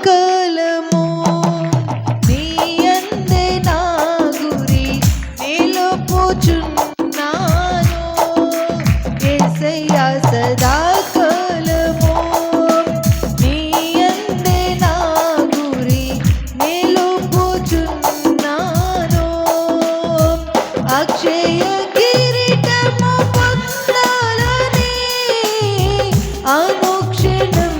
కాలము నీ యందే నా గురి నిలుపుచున్నాను యేసయ్యా సదాకాలము నీ యందే నా గురి నిలుపుచున్నాను అక్షయ కిరీటము పొందాలని అనుక్షణం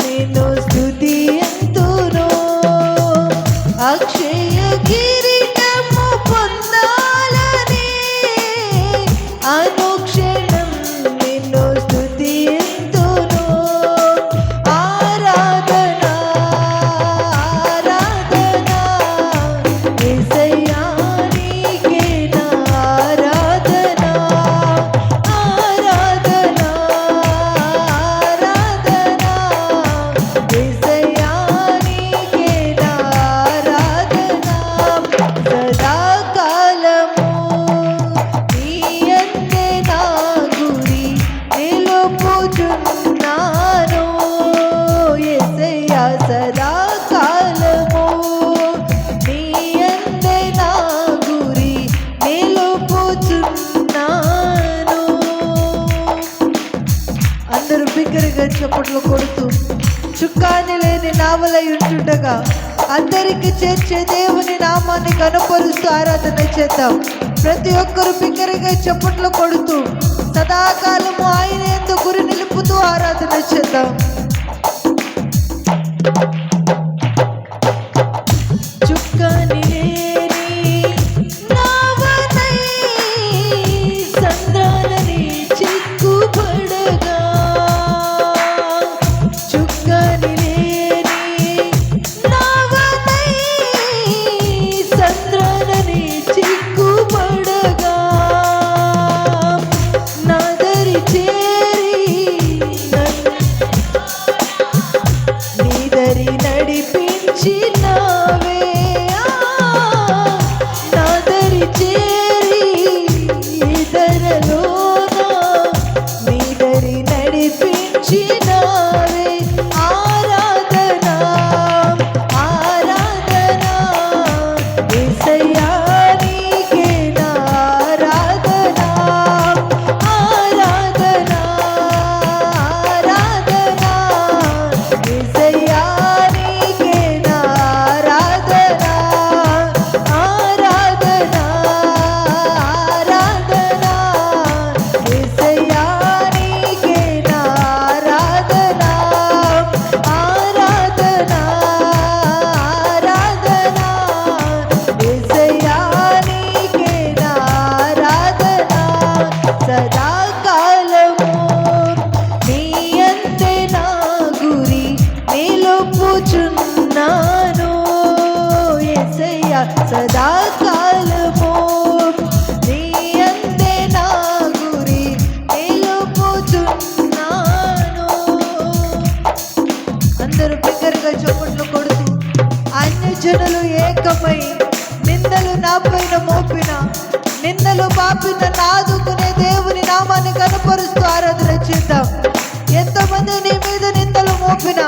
నిన్ను స్తుతియంతును అక్షయ కిరీటము పొందాలని అనుక్షణం నిన్ను స్తుతియంతును ఆరాధన ఆరాధన యేసయ్యా నీకే నా ఆరాధన ఆరాధన ఆరాధన యేసయ్యా నీకే నా ఆరాధన సదాకాలము నీ యందే నా గురి నిలుపుచున్నాను యేసయ్యా సదాకాలము నీ యందే నా గురి నిలుపుచున్నాను. అందరూ బిగ్గరగా చప్పట్లు కొడుతూ చుక్కాని లేని నావలై ఉంటుండగా అందరికి చేర్చే దేవుని నామాన్ని కనపరుస్తూ ఆరాధన చేద్దాం. ప్రతి ఒక్కరు బిగ్గరగా చప్పట్లు కొడుతూ సదాకాలము ఆయన యందు గురి నిలుపుతూ ఆరాధన చేద్దాం. చుక్కాని లేని నావనై సంద్రాలని చిక్కుపడగా చుక్కాని లేని నావనై సంద్రాలని చిక్కుపడగా నాదరి చేరి నీదరి నడిపించినావే నాదరి చేరి ఇదరలోన నీదరి నడిపించినావే ఆరాధన ఆరాధన యేసయ్యా నీకే నా ఆరాధన ఆరాధన ఆరాధన యేసయ్యా నీకే నా ఆరాధన ఆరాధన ఆరాధన యేసయ్యా నీకే నా ఆరాధన ఆరాధన ఆరాధన యేసయ్యా నీకే నా ఆరాధన సదాకాలము నీ యందే నా గురి నిలుపుచున్నాను యేసయ్యా సదాకాలము నీ యందే నా గురి నిలుపుచున్నాను. అందరూ బిగ్గరగా చప్పట్లు కొడుతూ అన్యజనులు ఏకమై నిందలు నాపైన మోపిన నిందలు పాపిన నాదుకునే దేవుని నామాన్ని కనపరుస్తూ ఆరాధన చేద్దాం. ఎంతమంది నీ మీద నిందలు మోపిన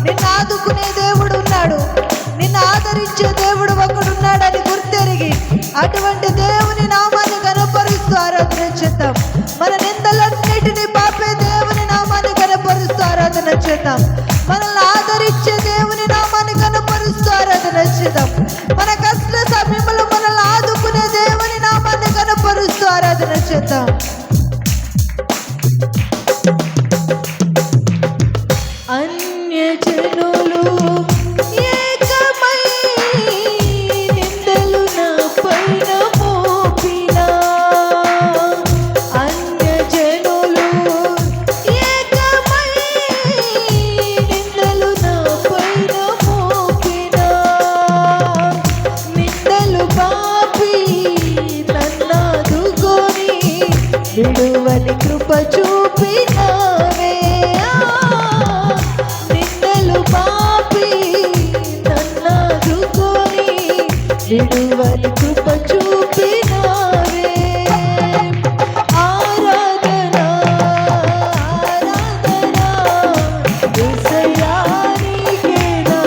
నిన్ను ఆదుకునే దేవుడు ఉన్నాడు, నిన్ను ఆదరించే దేవుడు ఒకడున్నాడని గుర్తెరిగి అటువంటి దేవుని నామాన్ని కనపరుస్తూ ఆరాధన చేద్దాం. మన నిందలన్నిటినీ పాపే దేవుని నామాన్ని కనపరుస్తూ ఆరాధన చేద్దాం. మనల్ని ఆదరించే దేవుని నామాన్ని కనపరుస్తూ ఆరాధన చేద్దాం. మన కష్ట సమయంలో మనల్ని ఆదుకునే దేవుని నామాన్ని కనపరుస్తూ ఆరాధన చేద్దాం. అన్యజనులు ఏకమై నిందలు నాపైన మోపిన అన్యజనులు ఏకమై నిందలు నాపైన మోపిన నిందలు పాపి నన్నాదుకొని విడువని కృప చూపినావే నిందలు పాపి నన్నాదుకొని విడువని కృప చూపినావే ఆరాధన ఆరాధన యేసయ్యా నీకే నా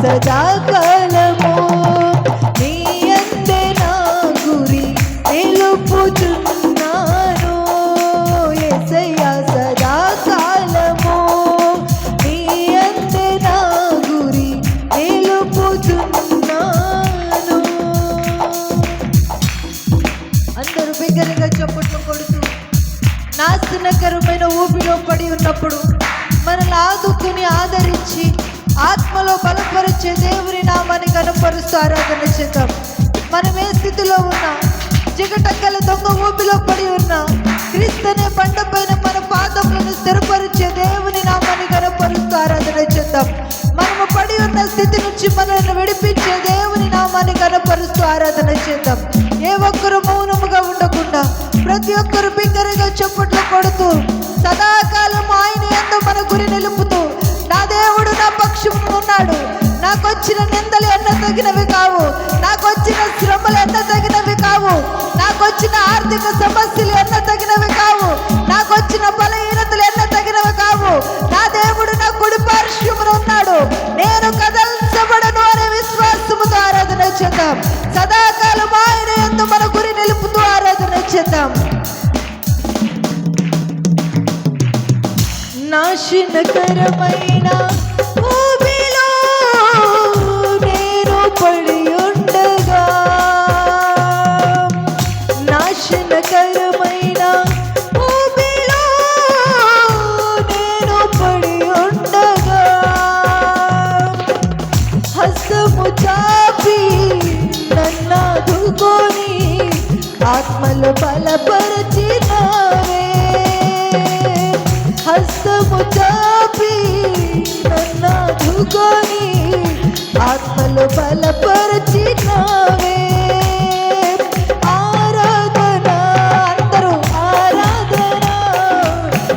సదాకాలము నీ యందే నా గురి నిలుపుచున్నాను. యేసయ్యా సదాకాలము నీ యందే నా గురి నిలుపుచున్నాను. అందరూ బిగ్గరగా చప్పట్లు కొడుతూ నాశనకరమైన ఊపిలో పడి ఉన్నప్పుడు మనల్ని ఆదుకుని ఆదరించి ఆత్మలో బలపరిచే దేవుని నామాన్ని కనపరుస్తూ ఆరాధన చేద్దాం. మనం ఏ స్థితిలో ఉన్నా, జిగటక్కల దొంగ ఊపిలో పడి ఉన్నా, క్రీస్తునే బండపైన మన పాదములను స్థిరపరిచే దేవుని నామాన్ని కనపరుస్తూ ఆరాధన చేద్దాం. మనము పడి ఉన్న స్థితి నుంచి మనల్ని విడిపించే దేవుని నామాన్ని కనపరుస్తూ ఆరాధన చేద్దాం. ఏ ఒక్కరు మౌనముగా ఉండకుండా ప్రతి ఒక్కరు బిగ్గరగా చప్పట్లు కొడుతూ సదాకాలం ఆయన యందు మన గురి నిలుపుతూ, నా దేవుడు నా పక్షమున ఉన్నాడు, నాకొచ్చిన నిందలు ఎన్న తగినవి కావు, నాకొచ్చిన శ్రమలు ఎన్న తగినవి కావు, నాకొచ్చిన ఆర్థిక సమస్యలు ఎన్న తగినవి కావు, నాకొచ్చిన బలహీనతలు ఎన్న తగినవి కావు. నా దేవుడు నా కుడి పార్శ్వమున ఉన్నాడు, నేను కదల్చబడను అనే విశ్వాసముతో ఆరాధన చేద్దాం. సదాకాలం ఆయన యందు మన గురి నిలుపుతూ ఆరాధన చేద్దాం. నాశనకరమైన ఊబిలో నేను పడి ఉండగా, నాశనకరమైన ఊబిలో నేను పడి ఉండగా, హస్తము చాపి నన్నాదుకొని ఆత్మలు బలపరచినావే, హస్తము చాపి నన్నాదుకొని ఆత్మలు బలపరచినావే. ఆరాధన అందరూ ఆరాధన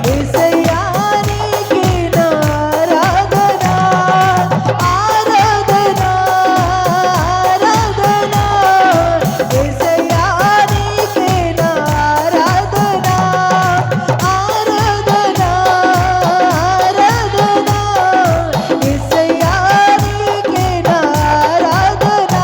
యేసయ్యా నీకే నా ఆరాధన, ఆరాధన ఆరాధన యేసయ్యా నీకే నా ఆరాధన, ఆరాధన ఆరాధన యేసయ్యా నీకే నా ఆరాధన.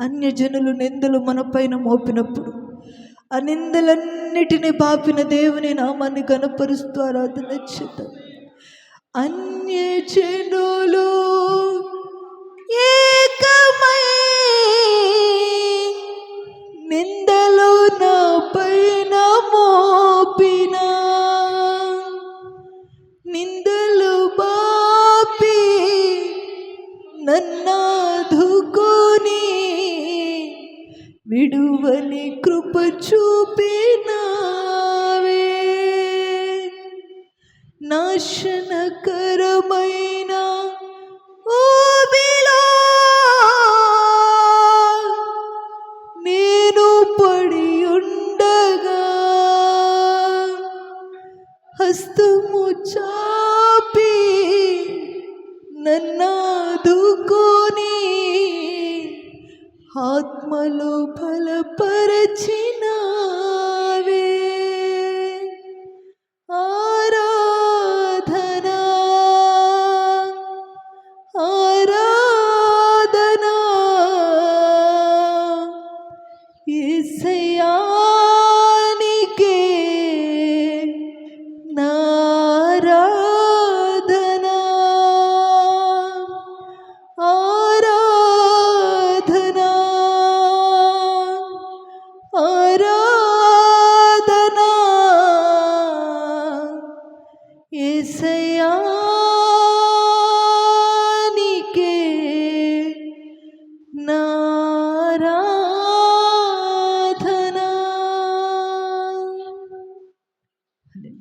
అన్యజనులు నిందలు మన పైన మోపినప్పుడు ఆ నిందలన్నిటినీ బాపిన దేవుని నామాన్ని కనపరుస్తూ ఆరాధన చేద్దాం. అన్యజనులు ఏకమై నిందలు నా పైన మోపిన, నిందలు బాపి నన్నాదుకొని విడువని కృప చూపినావే. నాశనకరమైన ఊబిలో నేను పడి ఉండగా హస్తము చాపి నన్నాదుకొని ఆత్మలో బలపరచినావే.